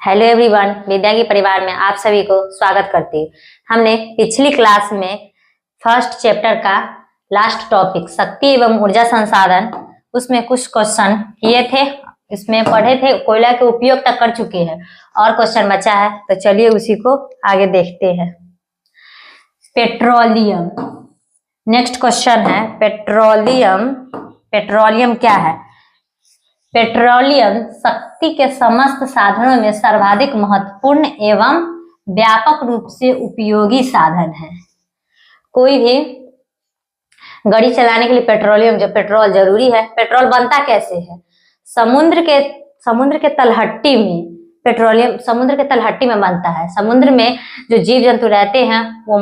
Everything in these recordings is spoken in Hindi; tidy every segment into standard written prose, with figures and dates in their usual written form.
हेलो एवरीवन, विद्या के परिवार में आप सभी को स्वागत करती हूँ। हमने पिछली क्लास में फर्स्ट चैप्टर का लास्ट टॉपिक शक्ति एवं ऊर्जा संसाधन उसमें कुछ क्वेश्चन किए थे, इसमें पढ़े थे, कोयला के उपयोग तक कर चुके हैं और क्वेश्चन बचा है, तो चलिए उसी को आगे देखते हैं। पेट्रोलियम, नेक्स्ट क्वेश्चन है पेट्रोलियम। पेट्रोलियम क्या है? पेट्रोलियम शक्ति के समस्त साधनों में सर्वाधिक महत्वपूर्ण एवं व्यापक रूप से उपयोगी साधन है। कोई भी गाड़ी चलाने के लिए पेट्रोलियम जो पेट्रोल जरूरी है। पेट्रोल बनता कैसे है? समुद्र के तलहट्टी में पेट्रोलियम समुद्र के तलहट्टी में बनता है। समुद्र में जो जीव जंतु रहते हैं वो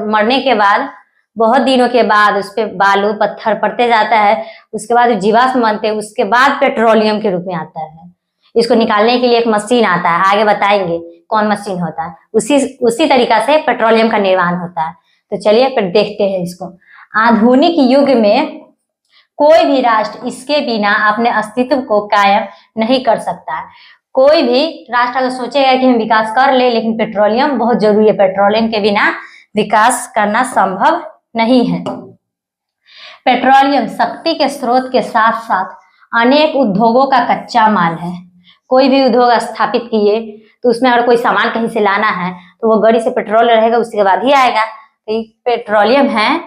मरने के बाद बहुत दिनों के बाद उस पे बालू पत्थर पड़ते जाता है, उसके बाद जीवाश्म बनते हैं, उसके बाद पेट्रोलियम के रूप में आता है। इसको निकालने के लिए एक मशीन आता है, आगे बताएंगे कौन मशीन होता है। उसी तरीका से पेट्रोलियम का निर्माण होता है। तो चलिए फिर देखते हैं इसको। आधुनिक युग में कोई भी राष्ट्र इसके बिना अपने अस्तित्व को कायम नहीं कर सकता है। कोई भी राष्ट्र अगर सोचेगा कि हम विकास कर ले, लेकिन पेट्रोलियम बहुत जरूरी है, पेट्रोलियम के बिना विकास करना संभव नहीं है। पेट्रोलियम शक्ति के स्रोत के साथ साथ अनेक उद्योगों का कच्चा माल है। कोई भी उद्योग स्थापित किए तो उसमें अगर कोई सामान कहीं से लाना है तो वो गाड़ी से पेट्रोल रहेगा, उसके बाद ही आएगा। तो पेट्रोलियम है।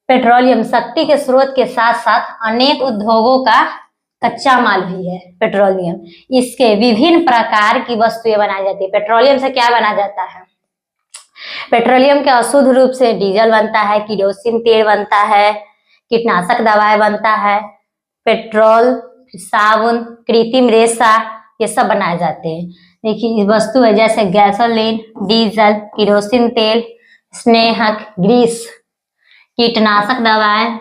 पेट्रोलियम शक्ति के स्रोत के साथ साथ अनेक उद्योगों का कच्चा माल भी है। पेट्रोलियम इसके विभिन्न प्रकार की वस्तुएं बनाई जाती है। पेट्रोलियम से क्या बना जाता है? पेट्रोलियम के अशुद्ध रूप से डीजल बनता है, केरोसिन तेल बनता है, कीटनाशक दवाएं बनता है, पेट्रोल, साबुन, कृत्रिम रेशा, ये सब बनाए जाते हैं। देखिए वस्तु है जैसे गैसोलीन, डीजल, केरोसिन तेल, स्नेहक, ग्रीस, कीटनाशक दवाएं,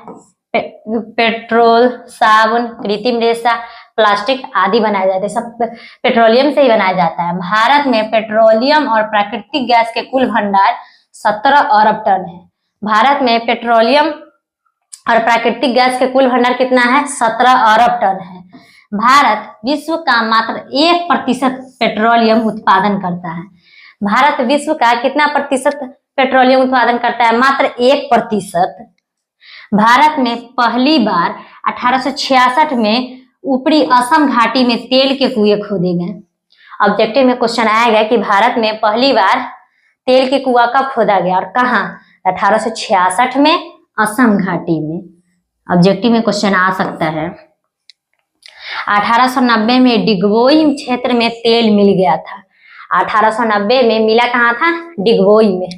पेट्रोल, साबुन, कृत्रिम रेशा, प्लास्टिक आदि बनाए जाते हैं। सब पेट्रोलियम से ही बनाया जाता है। भारत में पेट्रोलियम और प्राकृतिक गैस के कुल भंडार 17 अरब टन है। भारत में पेट्रोलियम और प्राकृतिक गैस के कुल भंडार कितना है? 17 अरब टन है। भारत विश्व का मात्र 1% पेट्रोलियम उत्पादन करता है। भारत विश्व का कितना प्रतिशत पेट्रोलियम उत्पादन करता है? मात्र 1%। भारत में पहली बार 1866 में ऊपरी असम घाटी में तेल के कुएं खोदे गए। ऑब्जेक्टिव में क्वेश्चन आएगा कि भारत में पहली बार तेल के कुआं कब खोदा गया और कहाँ? 1866 में असम घाटी में। ऑब्जेक्टिव में क्वेश्चन आ सकता है। 1890 में डिगबोई क्षेत्र में तेल मिल गया था। 1890 में मिला कहाँ था? डिगबोई में।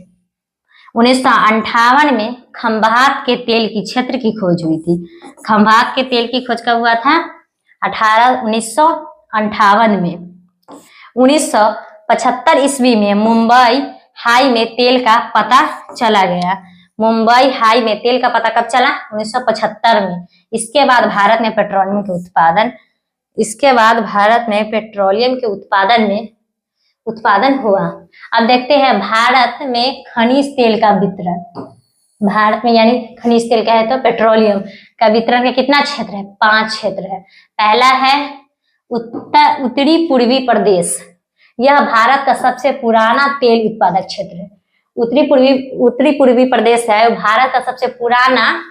1958 में खंभात के तेल की क्षेत्र की खोज हुई थी। खंभात के तेल की खोज कब हुआ था? 1958 में। 1975 ईस्वी में मुंबई हाई में तेल का पता चला गया। मुंबई हाई में तेल का पता कब चला? 1975 में। इसके बाद भारत में पेट्रोलियम के उत्पादन हुआ। अब देखते हैं भारत में खनिज तेल का वितरण। भारत में यानी खनिज तेल का है तो पेट्रोलियम का वितरण का कितना क्षेत्र है? 5 क्षेत्र है। पहला है उत्तरी पूर्वी प्रदेश। यह भारत का सबसे पुराना तेल उत्पादक क्षेत्र है। उत्तरी पूर्वी प्रदेश है भारत का सबसे पुराना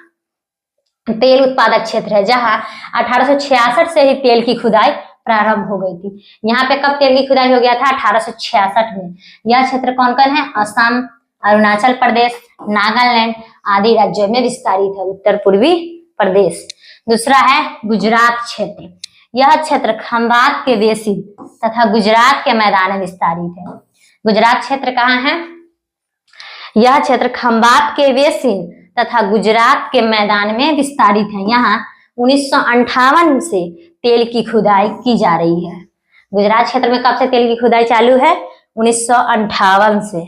तेल उत्पादक क्षेत्र है, जहां 1866 से ही तेल की खुदाई प्रारंभ हो गई थी। यहाँ पे कब तेल की खुदाई हो गया था? 1866 में। यह क्षेत्र कौन कौन है? असम, अरुणाचल प्रदेश, नागालैंड आदि राज्यों में विस्तारित है। उत्तर पूर्वी प्रदेश। दूसरा है गुजरात क्षेत्र। यह क्षेत्र खंभात के बेसिन तथा गुजरात के मैदान में विस्तारित है। गुजरात क्षेत्र कहाँ है? यह क्षेत्र खंभात के बेसिन तथा गुजरात के मैदान में विस्तारित है। यहाँ 1958 से तेल की खुदाई की जा रही है। गुजरात क्षेत्र में कब से तेल की खुदाई चालू है? 1958 से।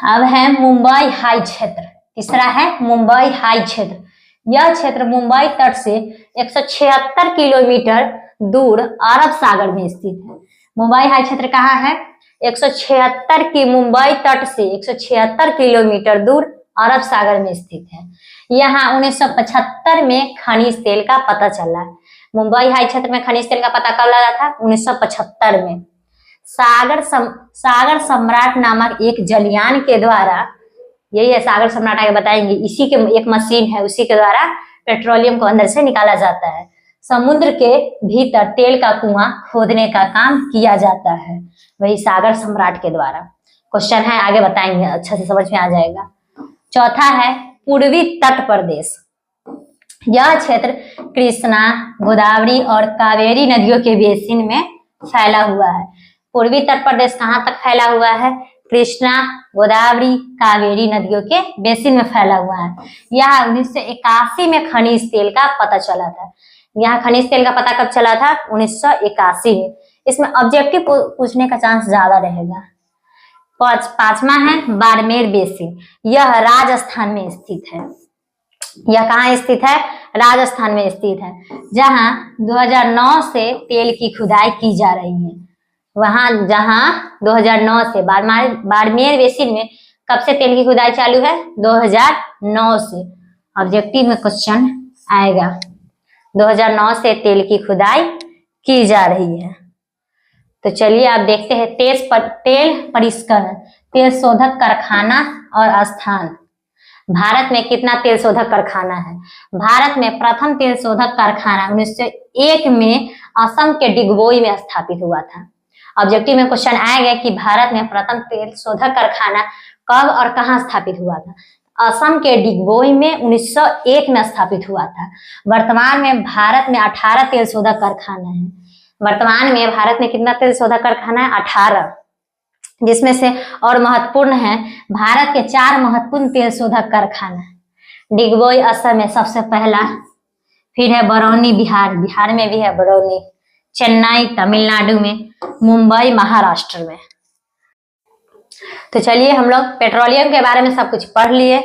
अब है मुंबई हाई क्षेत्र। तीसरा है मुंबई हाई क्षेत्र। यह क्षेत्र मुंबई तट से 176 किलोमीटर दूर अरब सागर में स्थित है। मुंबई हाई क्षेत्र कहाँ है? 176 की मुंबई तट से 176 किलोमीटर दूर अरब सागर में स्थित है। यहाँ 1975 में खनिज तेल का पता चला। मुंबई हाई क्षेत्र में खनिज तेल का पता कब लगा था? 1975 में। सागर सम्राट नामक एक जलयान के द्वारा, यही है सागर सम्राट, आगे बताएंगे, इसी के एक मशीन है, उसी के द्वारा पेट्रोलियम को अंदर से निकाला जाता है। समुद्र के भीतर तेल का कुआं खोदने का काम किया जाता है, वही सागर सम्राट के द्वारा। क्वेश्चन है, आगे बताएंगे, अच्छा से समझ में आ जाएगा। चौथा है पूर्वी तट प्रदेश। यह क्षेत्र कृष्णा, गोदावरी और कावेरी नदियों के बेसिन में फैला हुआ है। पूर्वी तट प्रदेश कहाँ तक फैला हुआ है? कृष्णा, गोदावरी, कावेरी नदियों के बेसिन में फैला हुआ है। यह 1981 में खनिज तेल का पता चला था। यहाँ खनिज तेल का पता कब चला था? 1981 में। इसमें ऑब्जेक्टिव पूछने का चांस ज्यादा रहेगा। पांचवा है बाड़मेर बेसिन। यह राजस्थान में स्थित है। यह कहाँ स्थित है? राजस्थान में स्थित है, जहां 2009 से तेल की खुदाई की जा रही है। वहां जहां 2009 से बाड़मेर बेसिन में कब से तेल की खुदाई चालू है? 2009 से। ऑब्जेक्टिव में क्वेश्चन आएगा, 2009 से तेल की खुदाई की जा रही है। तो चलिए आप देखते हैं तेल परिष्करण, तेल शोधक कारखाना और स्थान। भारत में कितना तेल शोधक कारखाना है? भारत में प्रथम तेल शोधक कारखाना 1901 में असम के डिगबोई में स्थापित हुआ था। ऑब्जेक्टिव में क्वेश्चन आएगा कि भारत में प्रथम तेल शोधक कारखाना कब और कहां स्थापित हुआ था? असम के डिगबोई में 1901 में स्थापित हुआ था। वर्तमान में भारत में 18 तेल शोधक कारखाना है। वर्तमान में भारत में कितना तेल शोधक कारखाना है? 18, जिसमें से और महत्वपूर्ण है भारत के 4 महत्वपूर्ण तेल शोधक कारखाना। डिगबोई असम में सबसे पहला, फिर है बरौनी बिहार में भी है बरौनी, चेन्नई तमिलनाडु में, मुंबई महाराष्ट्र में। तो चलिए हम लोग पेट्रोलियम के बारे में सब कुछ पढ़ लिए।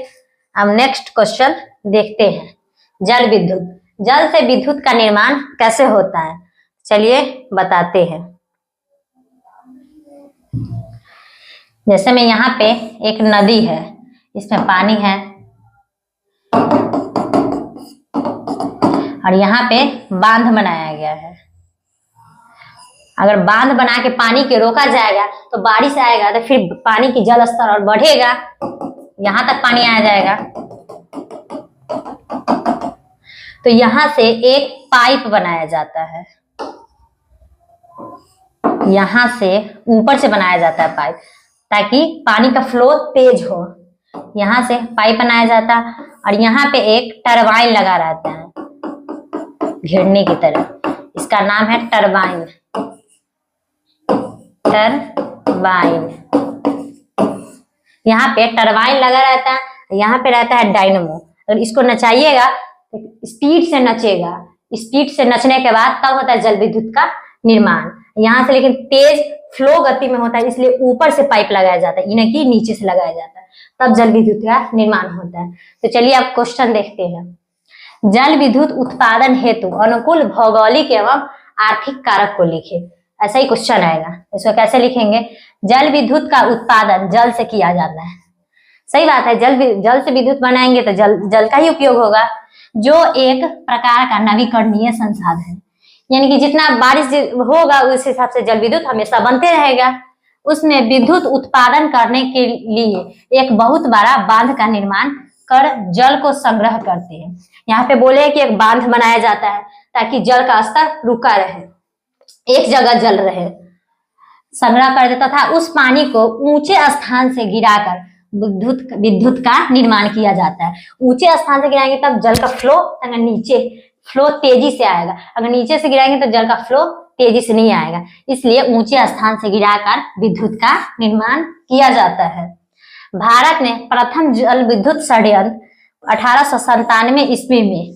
अब नेक्स्ट क्वेश्चन देखते हैं, जल विद्युत। जल से विद्युत का निर्माण कैसे होता है? चलिए बताते हैं। जैसे में यहाँ पे एक नदी है, इसमें पानी है और यहाँ पे बांध बनाया गया है। अगर बांध बना के पानी के रोका जाएगा तो बारिश आएगा, तो फिर पानी की जल स्तर और बढ़ेगा, यहाँ तक पानी आ जाएगा। तो यहाँ से एक पाइप बनाया जाता है, यहाँ से ऊपर से बनाया जाता है पाइप, ताकि पानी का फ्लो तेज हो। यहाँ से पाइप बनाया जाता है और यहाँ पे एक टरबाइन लगा रहता है घेरने की तरह, इसका नाम है टरबाइन। टरबाइन, यहाँ पे टरबाइन लगा रहता है, यहाँ पे रहता है डायनमो। अगर इसको नचाइएगा तो स्पीड से नचेगा, स्पीड से नचने के बाद तब होता है जल विद्युत का निर्माण। यहाँ से लेकिन तेज फ्लो गति में होता है, इसलिए ऊपर से पाइप लगाया जाता है, इन्हें की नीचे से लगाया जाता है, तब जल विद्युत का निर्माण होता है। तो चलिए आप क्वेश्चन देखते हैं। जल विद्युत उत्पादन हेतु अनुकूल भौगोलिक एवं आर्थिक कारक को लिखे। ऐसा ही क्वेश्चन आएगा, इसको कैसे लिखेंगे? जल विद्युत का उत्पादन जल से किया जाता है, सही बात है। जल से विद्युत बनाएंगे तो जल का ही उपयोग होगा, जो एक प्रकार का नवीकरणीय संसाधन है। यानी कि जितना बारिश होगा उस हिसाब से जल विद्युत हमेशा बनते रहेगा। उसमें विद्युत उत्पादन करने के लिए एक बहुत बड़ा बांध का निर्माण कर जल को संग्रह करते हैं। यहाँ पे बोले कि एक बांध बनाया जाता है ताकि जल का स्तर रुका रहे, एक जगह जल रहे, संग्रह कर देता था। उस पानी को ऊंचे स्थान से गिराकर विद्युत का निर्माण किया जाता है। ऊंचे स्थान से गिराएंगे तब जल का फ्लो तेजी से आएगा, अगर नीचे से गिराएंगे तो जल का फ्लो तेजी से नहीं आएगा, इसलिए ऊंचे स्थान से गिराकर विद्युत का निर्माण किया जाता है। भारत में प्रथम जल विद्युत संयंत्र 1897 ईस्वी में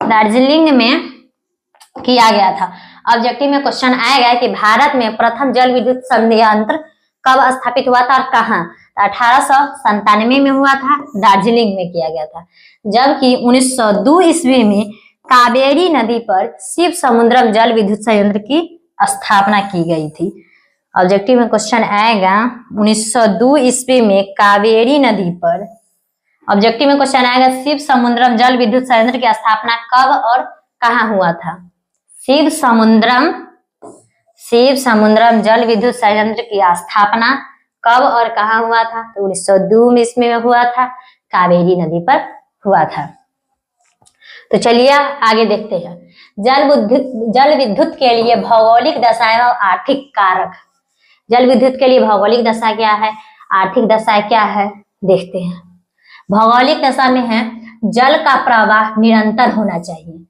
दार्जिलिंग में किया गया था। ऑब्जेक्टिव में क्वेश्चन आएगा कि भारत में प्रथम जल विद्युत संयंत्र कब स्थापित हुआ था और कहाँ? 1897 में हुआ था, दार्जिलिंग में किया गया था। जबकि 1902 ईस्वी में कावेरी नदी पर शिव समुद्रम जल विद्युत संयंत्र की स्थापना की गई थी। ऑब्जेक्टिव में क्वेश्चन आएगा 1902 ईस्वी में कावेरी नदी पर, ऑब्जेक्टिव में क्वेश्चन आएगा शिव समुद्रम जल विद्युत संयंत्र की स्थापना कब और कहाँ हुआ था? शिव समुद्रम जल विद्युत संयंत्र की स्थापना कब और कहाँ हुआ था? तो 1902 ईस्वी में हुआ था, कावेरी नदी पर हुआ था। तो चलिए आगे देखते हैं। जल विद्युत के लिए भौगोलिक दशा एवं आर्थिक कारक। जल विद्युत के लिए भौगोलिक दशा क्या है, आर्थिक दशा क्या है, देखते हैं। भौगोलिक दशा में है जल का प्रवाह निरंतर होना चाहिए,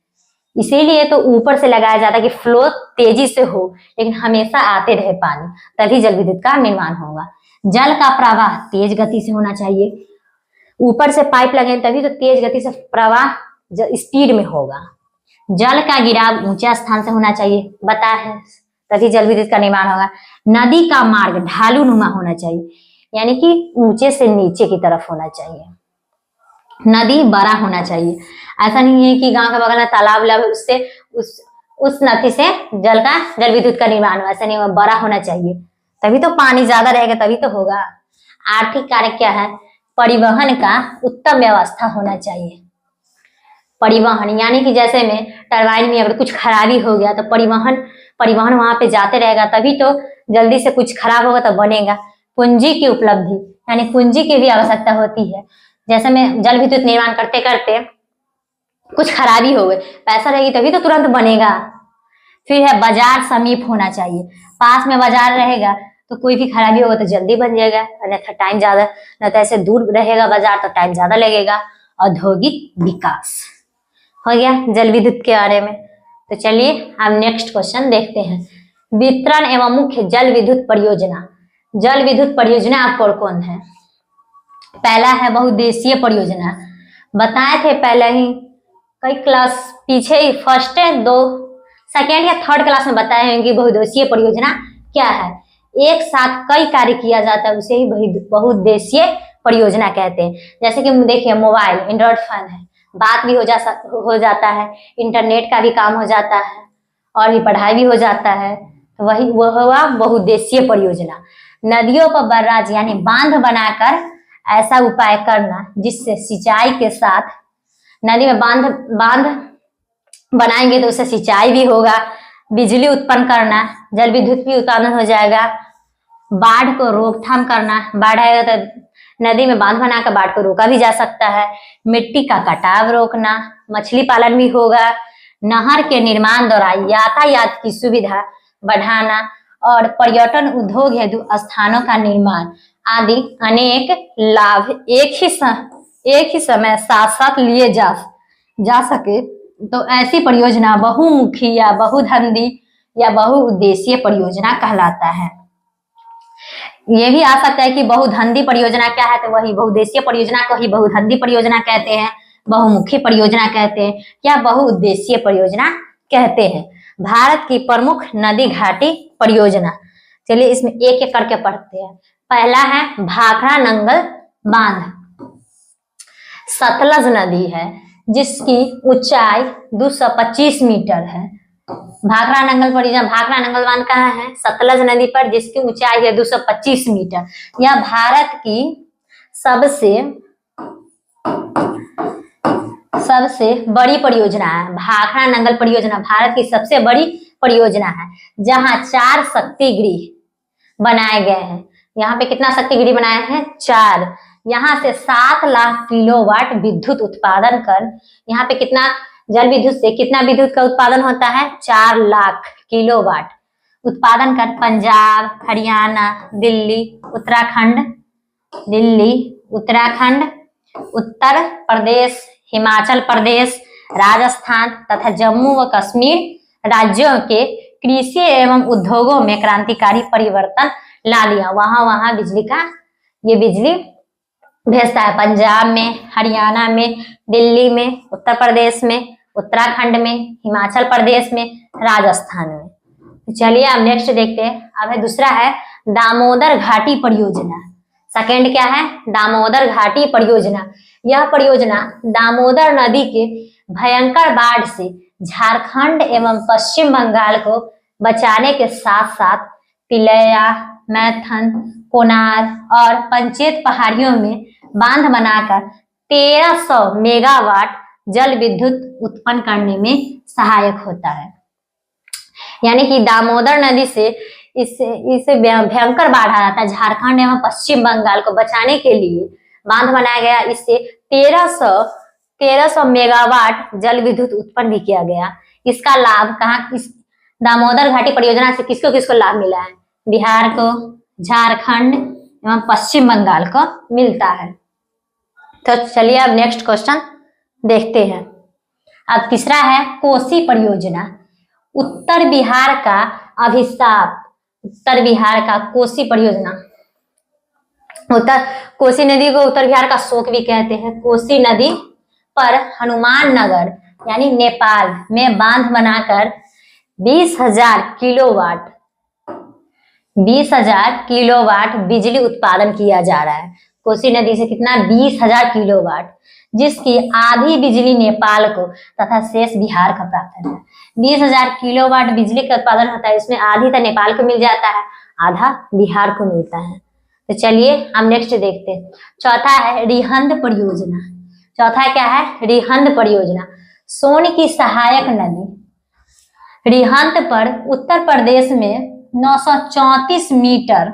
इसीलिए तो ऊपर से लगाया जाता है कि फ्लो तेजी से हो, लेकिन हमेशा आते रहे पानी, तभी जल विद्युत का निर्माण होगा। जल का प्रवाह तेज गति से होना चाहिए, ऊपर से पाइप लगे तभी तो तेज गति से प्रवाह स्पीड में होगा। जल का गिराव ऊंचे स्थान से होना चाहिए, बता है, तभी जल विद्युत का निर्माण होगा। नदी का मार्ग ढालू नुमा होना चाहिए, यानी कि ऊंचे से नीचे की तरफ होना चाहिए। नदी बड़ा होना चाहिए, ऐसा नहीं है कि गांव के बगल में तालाब लगे उससे उस नदी से जल विद्युत का निर्माण हो, ऐसा नहीं होगा, बड़ा होना चाहिए, तभी तो पानी ज्यादा रहेगा, तभी तो होगा। आर्थिक कारक क्या है? परिवहन का उत्तम व्यवस्था होना चाहिए। परिवहन यानी कि जैसे में टरबाइन में अगर कुछ खराबी हो गया तो परिवहन वहां पे जाते रहेगा, तभी तो जल्दी से कुछ खराब होगा तो बनेगा। पूंजी की उपलब्धि यानी पूंजी की भी आवश्यकता होती है, जैसे में जल विद्युत निर्माण करते करते कुछ खराबी हो गई, पैसा रहेगी तभी तो तुरंत बनेगा। फिर है बाजार समीप होना चाहिए, पास में बाजार रहेगा तो कोई भी खराबी होगा तो जल्दी बन जाएगा, अन्यथा टाइम ज्यादा, नहीं तो ऐसे दूर रहेगा बाजार तो टाइम ज्यादा लगेगा। औद्योगिक विकास हो गया जल विद्युत के बारे में। तो चलिए हम नेक्स्ट क्वेश्चन देखते हैं। वितरण एवं मुख्य जल विद्युत परियोजना। जल विद्युत परियोजना कौन कौन है? पहला है बहुउद्देशीय परियोजना, बताए थे पहले ही कई क्लास पीछे ही, फर्स्ट दो सेकेंड या थर्ड क्लास में बताए हैं कि बहुउद्देशीय परियोजना क्या है। एक साथ कई कार्य किया जाता है उसे ही बहुउद्देशीय परियोजना कहते हैं। जैसे कि देखिए मोबाइल एंड्रॉइड फोन है, बात भी हो जाता है, इंटरनेट का भी काम हो जाता है, और भी पढ़ाई भी हो जाता है, तो वही वह हुआ बहुउद्देशीय परियोजना। नदियों पर बर्राज यानी बांध बनाकर ऐसा उपाय करना जिससे सिंचाई के साथ, नदी में बांध बनाएंगे तो उससे सिंचाई भी होगा, बिजली उत्पन्न करना, जल विद्युत भी उत्पादन हो जाएगा। बाढ़ को रोकथाम करना, बाढ़ आएगा तो नदी में बांध बनाकर बाढ़ को रोका भी जा सकता है। मिट्टी का कटाव रोकना, मछली पालन भी होगा। नहर के निर्माण द्वारा यातायात की सुविधा बढ़ाना और पर्यटन उद्योग हेतु स्थानों का निर्माण आदि अनेक लाभ एक ही समय साथ साथ लिए जा सके तो ऐसी परियोजना बहुमुखी या बहुधंधी या बहुउद्देशीय परियोजना कहलाता है। ये भी आ सकता है कि बहुधंधी परियोजना क्या है, तो वही बहुउद्देशीय परियोजना को ही बहुधंधी परियोजना कहते हैं, बहुमुखी परियोजना कहते हैं या बहुउद्देशीय परियोजना कहते हैं। भारत की प्रमुख नदी घाटी परियोजना, चलिए इसमें एक एक करके पढ़ते हैं। पहला है भाखड़ा नंगल बांध, सतलज नदी है जिसकी ऊंचाई 225 मीटर है। भाखड़ा नंगल परियोजना, भाखड़ा नंगल बांध कहाँ है? सतलज नदी पर, जिसकी ऊंचाई है 225 मीटर। यह भारत की सबसे बड़ी परियोजना है। भाखड़ा नंगल परियोजना भारत की सबसे बड़ी परियोजना है, जहां 4 शक्ति गृह बनाए गए हैं। यहाँ पे कितना शक्ति गृह बनाए हैं? 4। यहाँ से 7 लाख किलोवाट विद्युत उत्पादन कर, यहाँ पे कितना जल विद्युत से कितना विद्युत का उत्पादन होता है? 4 लाख किलोवाट उत्पादन कर पंजाब, हरियाणा, दिल्ली, उत्तराखंड, उत्तर प्रदेश, हिमाचल प्रदेश, राजस्थान तथा जम्मू व कश्मीर राज्यों के कृषि एवं उद्योगों में क्रांतिकारी परिवर्तन ला दिया। वहां ये बिजली भेजता है, पंजाब में, हरियाणा में, दिल्ली में, उत्तर प्रदेश में, उत्तराखंड में, हिमाचल प्रदेश में, राजस्थान में। चलिए अब नेक्स्ट देखते हैं। अब है दूसरा है दामोदर घाटी परियोजना। सेकंड क्या है? दामोदर घाटी परियोजना। यह परियोजना दामोदर नदी के भयंकर बाढ़ से झारखंड एवं पश्चिम बंगाल को बचाने के साथ साथ तिलैया, मैथन, कोनार और पंचेत पहाड़ियों में बांध बनाकर 1300 मेगावाट जल विद्युत उत्पन्न करने में सहायक होता है। यानी कि दामोदर नदी से इसे भयंकर बाढ़ आ जाता है। झारखंड एवं पश्चिम बंगाल को बचाने के लिए बांध बनाया गया। इससे 1300 मेगावाट जल विद्युत उत्पन्न भी किया गया। इसका लाभ कहाँ, इस दामोदर घाटी परियोजना से किसको किसको लाभ मिला है? बिहार को, झारखंड एवं पश्चिम बंगाल को मिलता है। तो चलिए अब नेक्स्ट क्वेश्चन देखते हैं। अब तीसरा है कोसी परियोजना, उत्तर बिहार का अभिशाप। उत्तर बिहार का कोसी परियोजना, कोसी नदी को उत्तर बिहार का शोक भी कहते हैं। कोसी नदी पर हनुमान नगर यानी नेपाल में बांध बनाकर 20,000 किलोवाट बिजली उत्पादन किया जा रहा है। कोसी नदी से कितना? 20,000 किलोवाट, जिसकी आधी बिजली नेपाल को तथा शेष बिहार को प्राप्त है। 20,000 किलोवाट बिजली का उत्पादन होता है, इसमें आधी तो नेपाल को मिल जाता है, आधा बिहार को मिलता है। तो चलिए हम नेक्स्ट देखते हैं। चौथा है रिहंद परियोजना। चौथा क्या है? रिहंद परियोजना। सोन की सहायक नदी रिहंद पर उत्तर प्रदेश में 934 मीटर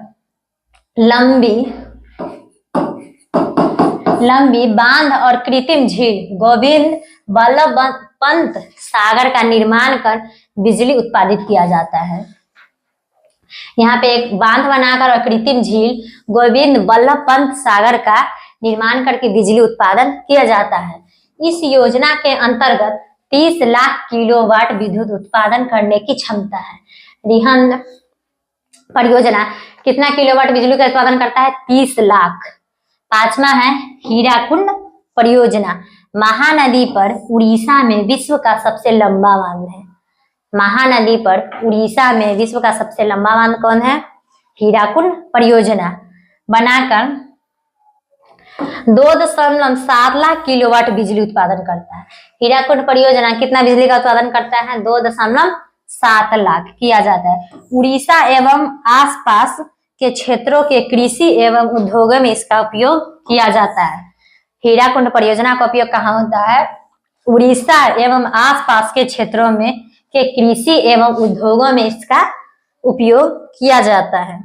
लंबी बांध और कृत्रिम झील गोविंद बल्लभ पंत सागर का निर्माण कर बिजली उत्पादित किया जाता है। यहाँ पे एक बांध बनाकर और कृत्रिम झील गोविंद बल्लभ पंत सागर का निर्माण करके बिजली उत्पादन किया जाता है। इस योजना के अंतर्गत 30 लाख किलोवाट विद्युत उत्पादन करने की क्षमता है। रिहंद परियोजना कितना किलोवाट बिजली का उत्पादन करता है? 30 लाख। पांचवा है हीराकुंड परियोजना। महानदी पर उड़ीसा में विश्व का सबसे लंबा बांध है। महानदी पर उड़ीसा में विश्व का सबसे लंबा बांध कौन है? हीराकुंड परियोजना बनाकर 2.7 लाख किलोवाट बिजली उत्पादन करता है। हीराकुंड परियोजना कितना बिजली का उत्पादन करता है? 2.7 लाख किया जाता है। उड़ीसा एवं आसपास के क्षेत्रों के कृषि एवं उद्योगों में इसका उपयोग किया जाता है। हीराकुंड परियोजना का उपयोग कहाँ होता है? उड़ीसा एवं आसपास के क्षेत्रों में के कृषि एवं उद्योगों में इसका उपयोग किया जाता है।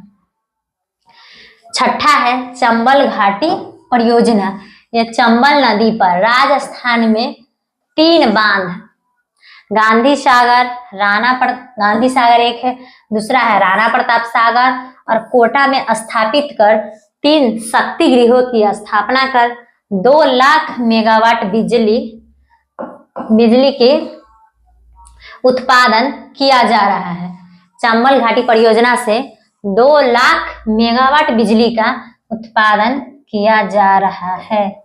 छठा है चंबल घाटी परियोजना। यह चंबल नदी पर राजस्थान में 3 बांध, गांधी सागर एक है, दूसरा है राणा प्रताप सागर और कोटा में स्थापित कर 3 शक्ति गृहों की स्थापना कर 2 लाख मेगावाट बिजली के उत्पादन किया जा रहा है। चंबल घाटी परियोजना से 2 लाख मेगावाट बिजली का उत्पादन किया जा रहा है।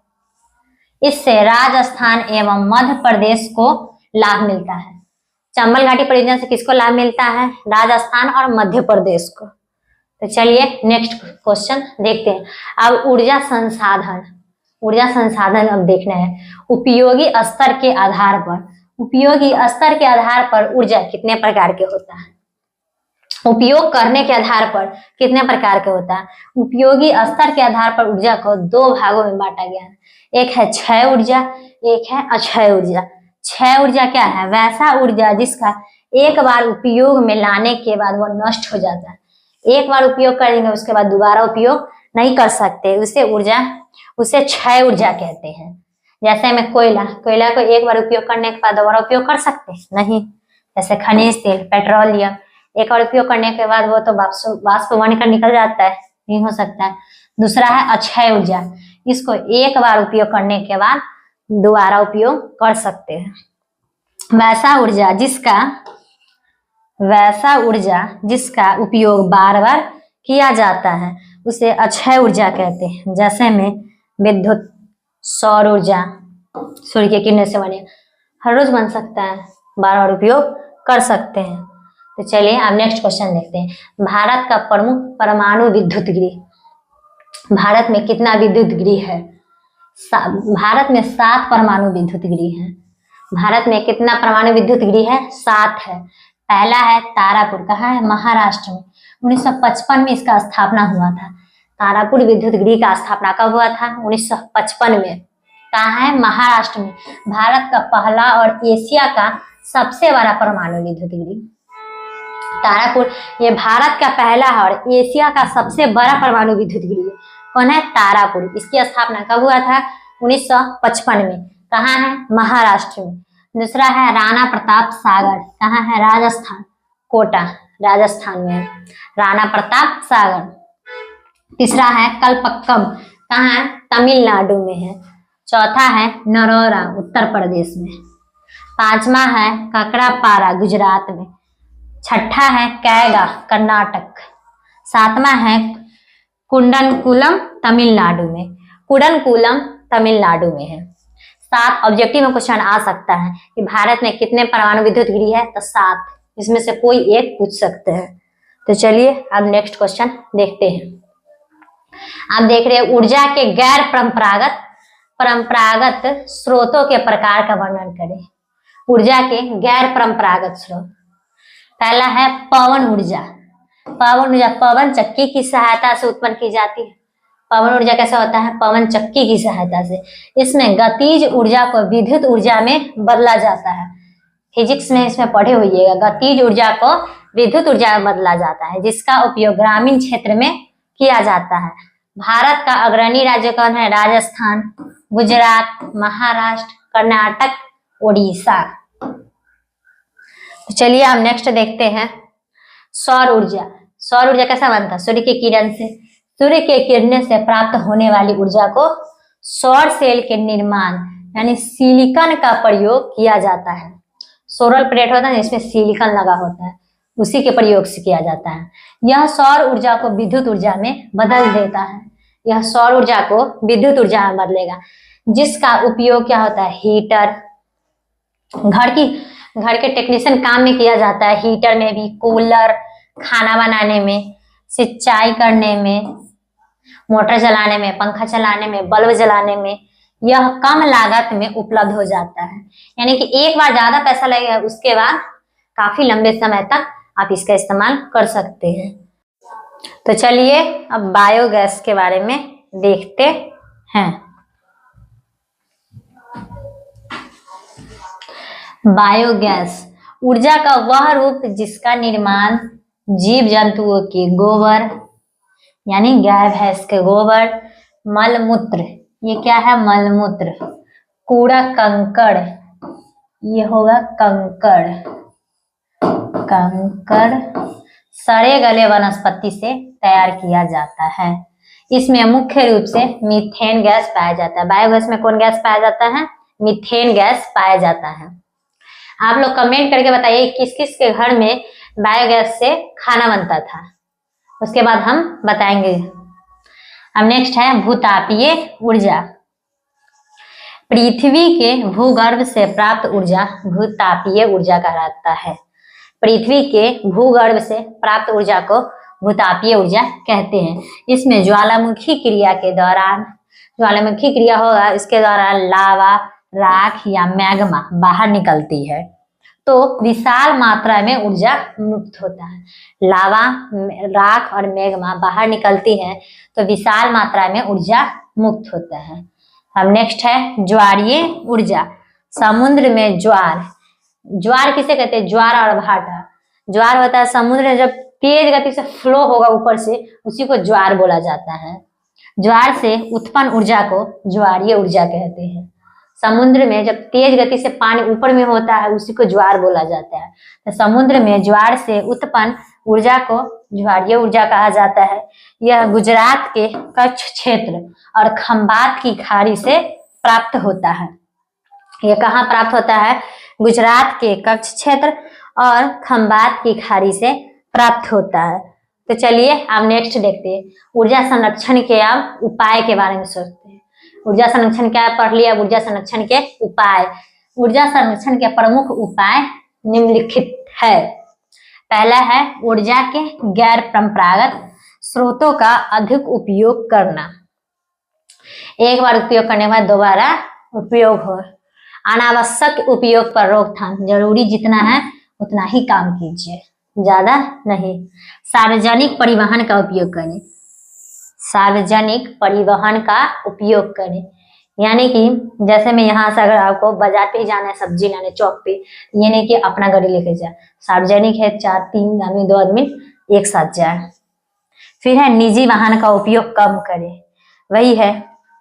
इससे राजस्थान एवं मध्य प्रदेश को लाभ मिलता है। चंबल घाटी परियोजना से किसको लाभ मिलता है? राजस्थान और मध्य प्रदेश को। तो चलिए नेक्स्ट क्वेश्चन देखते हैं। अब ऊर्जा संसाधन अब देखना है। उपयोगी स्तर के आधार पर ऊर्जा कितने प्रकार के होता है? उपयोग करने के आधार पर कितने प्रकार के होता है? उपयोगी स्तर के आधार पर ऊर्जा को 2 भागों में बांटा गया है। एक है क्षय ऊर्जा, एक है अक्षय ऊर्जा। क्षय ऊर्जा क्या है? वैसा ऊर्जा जिसका एक बार उपयोग में लाने के बाद वो नष्ट हो जाता है। एक बार उपयोग करेंगे उसके बाद दोबारा उपयोग नहीं कर सकते, उसे क्षय ऊर्जा कहते हैं। जैसे में कोयला को एक बार उपयोग करने के बाद दोबारा उपयोग कर सकते हैं? नहीं। जैसे खनिज तेल, पेट्रोलियम, एक बार उपयोग करने के बाद वो तो वाष्प बनकर निकल जाता है, नहीं हो सकता है। दूसरा है अक्षय ऊर्जा, इसको एक बार उपयोग करने के बाद दोबारा उपयोग कर सकते हैं। वैसा ऊर्जा जिसका उपयोग बार बार किया जाता है उसे अक्षय ऊर्जा कहते हैं। जैसे में विद्युत, सौर ऊर्जा, सूर्य की किरणों से बने, हर रोज बन सकता है, बार बार उपयोग कर सकते हैं। तो चलिए अब नेक्स्ट क्वेश्चन देखते हैं। भारत का प्रमुख परमाणु विद्युत गृह। भारत में कितना विद्युत गृह है? भारत में 7 परमाणु विद्युत गृह है। भारत में कितना परमाणु विद्युत गृह है? 7 है। पहला है तारापुर, कहाँ है? महाराष्ट्र में। 1955 में इसका स्थापना हुआ था। तारापुर विद्युत गृह का स्थापना कब हुआ था? 1955 में। कहाँ है? महाराष्ट्र में। भारत का पहला और एशिया का सबसे बड़ा परमाणु विद्युत गृह तारापुर, ये भारत का पहला है और एशिया का सबसे बड़ा परमाणु विद्युत गृह कौन है? तारापुर। इसकी स्थापना कब हुआ था? 1955 में। कहाँ है? महाराष्ट्र में। दूसरा है राणा प्रताप सागर, कहाँ है? राजस्थान, कोटा राजस्थान में है राणा प्रताप सागर। तीसरा है कलपक्कम, कहाँ है? तमिलनाडु में है। चौथा है नरोरा, उत्तर प्रदेश में। पांचवा है ककड़ापारा, गुजरात में। छठा है कैगा, कर्नाटक। सातवां है कुंडनकुलम, तमिलनाडु में। कुडनकुलम तमिलनाडु में है। 7 ऑब्जेक्टिव में क्वेश्चन आ सकता है कि भारत में कितने परमाणु विद्युत गृह है? तो 7, इसमें से कोई एक पूछ सकते हैं। तो चलिए अब नेक्स्ट क्वेश्चन देखते हैं। आप देख रहे हैं ऊर्जा के गैर परंपरागत स्रोतों के प्रकार का वर्णन करें। ऊर्जा के गैर परंपरागत स्रोत, पहला है पवन ऊर्जा। पवन ऊर्जा पवन चक्की की सहायता से उत्पन्न की जाती है। पवन ऊर्जा कैसे होता है? पवन चक्की की सहायता से। इसमें गतिज ऊर्जा को विद्युत ऊर्जा में बदला जाता है। फिजिक्स में इसमें पढ़े होइएगा, गतिज ऊर्जा को विद्युत ऊर्जा में बदला जाता है, जिसका उपयोग ग्रामीण क्षेत्र में किया जाता है। भारत का अग्रणी राज्य कौन है? राजस्थान, गुजरात, महाराष्ट्र, कर्नाटक, उड़ीसा। तो चलिए हम नेक्स्ट देखते हैं सौर ऊर्जा। सौर ऊर्जा कैसा बनता है? सूर्य की किरण से। सूर्य के किरणों से प्राप्त होने वाली ऊर्जा को सौर सेल के निर्माण यानी सिलिकॉन का प्रयोग किया जाता है। सोलर प्लेट होता है जिसमें सिलिकॉन लगा होता है, उसी के प्रयोग से किया जाता है। यह सौर ऊर्जा को विद्युत ऊर्जा में बदल देता है। यह सौर ऊर्जा को विद्युत ऊर्जा में बदलेगा, जिसका उपयोग क्या होता है? हीटर, घर के टेक्नीशियन काम में किया जाता है। हीटर में भी, कूलर, खाना बनाने में, सिंचाई करने में, मोटर चलाने में, पंखा चलाने में, बल्ब जलाने में यह कम लागत में उपलब्ध हो जाता है। यानी कि एक बार ज्यादा पैसा लगेगा, उसके बाद काफी लंबे समय तक आप इसका इस्तेमाल कर सकते हैं। तो चलिए अब बायोगैस के बारे में देखते हैं। बायोगैस ऊर्जा का वह रूप जिसका निर्माण जीव जंतुओं के गोबर यानी गाय भैंस के गोबर, मलमूत्र, ये क्या है? मलमूत्र, कूड़ा कंकड़, ये होगा कंकड़, सड़े गले वनस्पति से तैयार किया जाता है। इसमें मुख्य रूप से मीथेन गैस पाया जाता है। बायोगैस में कौन गैस पाया जाता है? मीथेन गैस पाया जाता है। आप लोग कमेंट करके बताइए किस किस के घर में बायोगैस से खाना बनता था, उसके बाद हम बताएंगे। अब नेक्स्ट है भूतापीय ऊर्जा। पृथ्वी के भूगर्भ से प्राप्त ऊर्जा भूतापीय ऊर्जा कहलाता है। पृथ्वी के भूगर्भ से प्राप्त ऊर्जा को भूतापीय ऊर्जा कहते हैं। इसमें ज्वालामुखी क्रिया के दौरान, ज्वालामुखी क्रिया होगा, इसके दौरान लावा, राख या मैग्मा बाहर निकलती है तो विशाल मात्रा में ऊर्जा मुक्त होता है। लावा, राख और मैग्मा बाहर निकलती है तो विशाल मात्रा में ऊर्जा मुक्त होता है। अब नेक्स्ट है ज्वारीय ऊर्जा। समुद्र में ज्वार, ज्वार किसे कहते हैं? ज्वार और भाटा। ज्वार होता है समुद्र में जब तेज गति से फ्लो होगा ऊपर से, उसी को ज्वार बोला जाता है। ज्वार से उत्पन्न ऊर्जा को ज्वारीय ऊर्जा कहते हैं। समुद्र में जब तेज गति से पानी ऊपर में होता है, उसी को ज्वार बोला जाता है। तो समुद्र में ज्वार से उत्पन्न ऊर्जा को ज्वारीय ऊर्जा कहा जाता है। यह गुजरात के कच्छ क्षेत्र और खंबात की खाड़ी से प्राप्त होता है। यह कहाँ प्राप्त होता है? गुजरात के कच्छ क्षेत्र और खंबात की खाड़ी से प्राप्त होता है। तो चलिए अब नेक्स्ट देखते हैं ऊर्जा संरक्षण के अब उपाय के बारे में सोचते हैं। ऊर्जा संरक्षण क्या पढ़ लिया? ऊर्जा संरक्षण के उपाय। ऊर्जा संरक्षण के प्रमुख उपाय निम्नलिखित है। पहला है ऊर्जा के गैर परंपरागत स्रोतों का अधिक उपयोग करना। एक बार उपयोग करने के बाद दोबारा उपयोग हो। अनावश्यक उपयोग पर रोकथाम, जरूरी जितना है उतना ही काम कीजिए, ज्यादा नहीं। सार्वजनिक परिवहन का उपयोग करें, सार्वजनिक परिवहन का उपयोग करें। यानी कि जैसे मैं यहाँ से अगर आपको बाजार पे ही जाना है सब्जी लाने चौक पे, ये नहीं कि अपना गाड़ी लेके जाए, सार्वजनिक है 4-3 आदमी 2 आदमी एक साथ जाए। फिर है निजी वाहन का उपयोग कम करे, वही है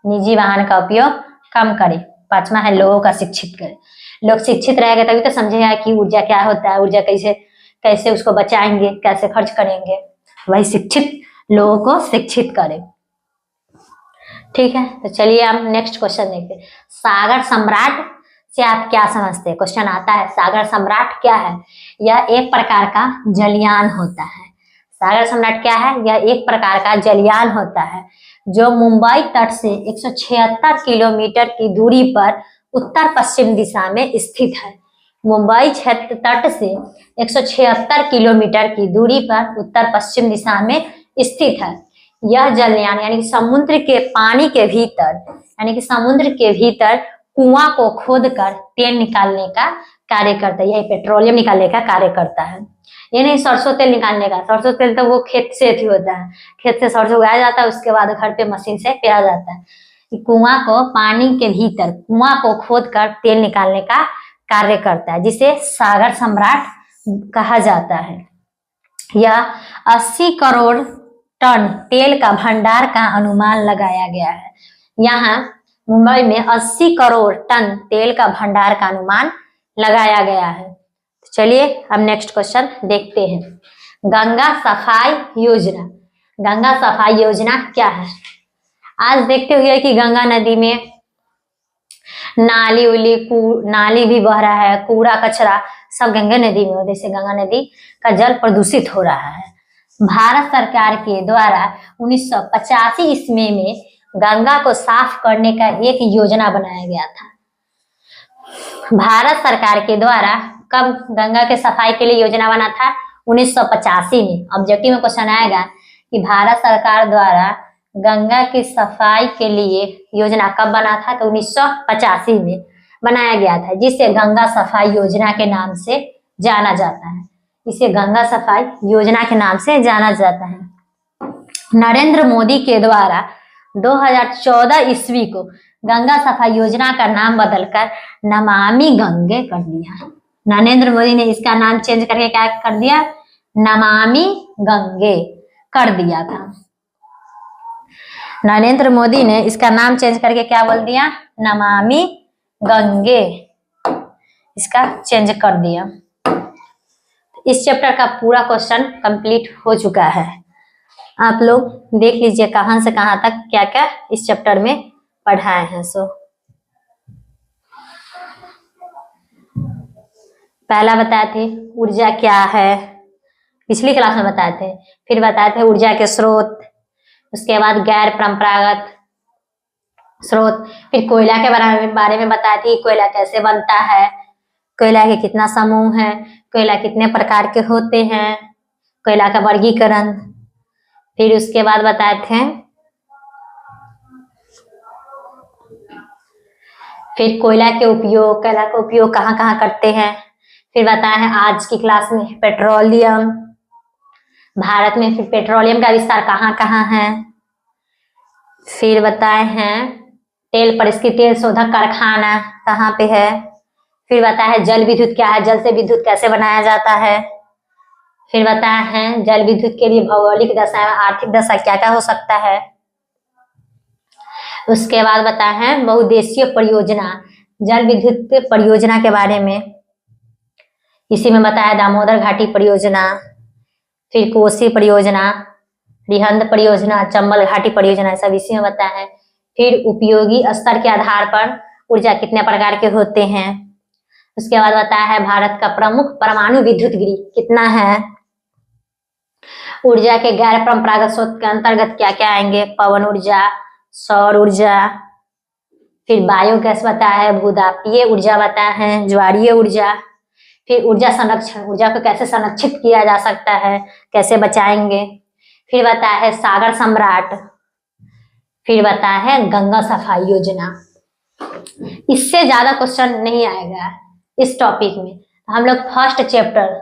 निजी वाहन का उपयोग कम करे। 5वां है लोगों का शिक्षित करे, लोग शिक्षित रहेंगे तभी तो समझेगा कि ऊर्जा क्या होता है, ऊर्जा कैसे कैसे उसको बचाएंगे, कैसे खर्च करेंगे। वही शिक्षित लोगों को शिक्षित करे। ठीक है, तो चलिए हम नेक्स्ट क्वेश्चन देखते हैं। सागर सम्राट से आप क्या समझते हैं? क्वेश्चन आता है सागर सम्राट क्या है? यह एक प्रकार का जलयान होता है। सागर सम्राट क्या है? यह एक प्रकार का जलयान होता है जो मुंबई तट से 176 किलोमीटर की दूरी पर उत्तर पश्चिम दिशा में स्थित है। मुंबई क्षेत्र तट से 176 किलोमीटर की दूरी पर उत्तर पश्चिम दिशा में स्थित है। यह जलयान यानी कि समुद्र के पानी के भीतर, यानी कि समुद्र के भीतर कुआं को खोदकर तेल निकालने का कार्य करता है। यह पेट्रोलियम निकालने का कार्य करता है। ये नहीं सरसों तेल निकालने का, सरसों तेल तो वो खेत से ही होता है, खेत से सरसों उगाया जाता है, उसके बाद घर पे मशीन से पेरा जाता है। कुआं को पानी के भीतर कुआं को खोदकर तेल निकालने का कार्य करता है, जिसे सागर सम्राट कहा जाता है। यह 80 करोड़ टन तेल का भंडार का अनुमान लगाया गया है। यहाँ मुंबई में 80 करोड़ टन तेल का भंडार का अनुमान लगाया गया है। चलिए हम नेक्स्ट क्वेश्चन देखते हैं। गंगा सफाई योजना, गंगा सफाई योजना क्या है? आज देखते हुए कि गंगा नदी में नाली भी बह रहा है, कूड़ा कचरा सब गंगा नदी में, जैसे गंगा नदी का जल प्रदूषित हो रहा है। भारत सरकार के द्वारा 1985 ईस्वी में गंगा को साफ करने का एक योजना बनाया गया था। भारत सरकार के द्वारा कब गंगा के सफाई के लिए योजना बना था? 1985 में। ऑब्जेक्टिव में क्वेश्चन आएगा कि भारत सरकार द्वारा गंगा की सफाई के लिए योजना कब बना था? तो 1985 में बनाया गया था, जिसे गंगा सफाई योजना के नाम से जाना जाता है। इसे गंगा सफाई योजना के नाम से जाना जाता है। नरेंद्र मोदी के द्वारा 2014 ईस्वी को गंगा सफाई योजना का नाम बदलकर नमामि गंगे कर दिया। नरेंद्र मोदी ने इसका नाम चेंज करके क्या कर दिया? नमामि गंगे कर दिया था। नरेंद्र मोदी ने इसका नाम चेंज करके क्या बोल दिया? नमामि गंगे, इसका चेंज कर दिया। इस चैप्टर का पूरा क्वेश्चन कंप्लीट हो चुका है। आप लोग देख लीजिए कहां से कहां तक क्या क्या इस चैप्टर में पढ़ाए हैं। पहला बताए थे ऊर्जा क्या है, पिछली क्लास में बताए थे। फिर बताए थे ऊर्जा के स्रोत, उसके बाद गैर परंपरागत स्रोत, फिर कोयला के बारे में बताए थे कोयला कैसे बनता है, कोयला के कितना समूह है, कोयला कितने प्रकार के होते हैं, कोयला का वर्गीकरण। फिर उसके बाद बताए थे फिर कोयला के उपयोग, कोयला का उपयोग कहाँ कहाँ करते हैं। फिर बताया है आज की क्लास में पेट्रोलियम, भारत में फिर पेट्रोलियम का विस्तार कहाँ कहाँ है। फिर बताए हैं तेल परिष्कृत तेल शोधक कारखाना कहाँ पे है। फिर बताया है जल विद्युत क्या है, जल से विद्युत कैसे बनाया जाता है। फिर बताया है जल विद्युत के लिए भौगोलिक दशा एवं आर्थिक दशा क्या क्या हो सकता है। उसके बाद बताया है बहुउद्देशीय परियोजना, जल विद्युत परियोजना के बारे में। इसी में बताया दामोदर घाटी परियोजना, फिर कोसी परियोजना, रिहंद परियोजना, चंबल घाटी परियोजना, सब इसी में बताया है। फिर उपयोगी स्तर के आधार पर ऊर्जा कितने प्रकार के होते हैं। उसके बाद बताया है भारत का प्रमुख परमाणु विद्युत गृह कितना है। ऊर्जा के गैर परंपरागत स्रोत के अंतर्गत क्या क्या आएंगे? पवन ऊर्जा, सौर ऊर्जा, फिर बायोगैस बताया है, भूदापीय ऊर्जा बताया है, ज्वारीय ऊर्जा। फिर ऊर्जा संरक्षण, ऊर्जा को कैसे संरक्षित किया जा सकता है, कैसे बचाएंगे। फिर बताया है सागर सम्राट, फिर बताया है गंगा सफाई योजना। इससे ज्यादा क्वेश्चन नहीं आएगा इस टॉपिक में। हम लोग फर्स्ट चैप्टर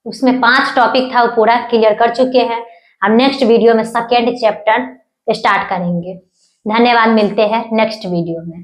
उसमें 5 टॉपिक था वो पूरा क्लियर कर चुके हैं। हम नेक्स्ट वीडियो में सेकेंड चैप्टर स्टार्ट करेंगे। धन्यवाद, मिलते हैं नेक्स्ट वीडियो में।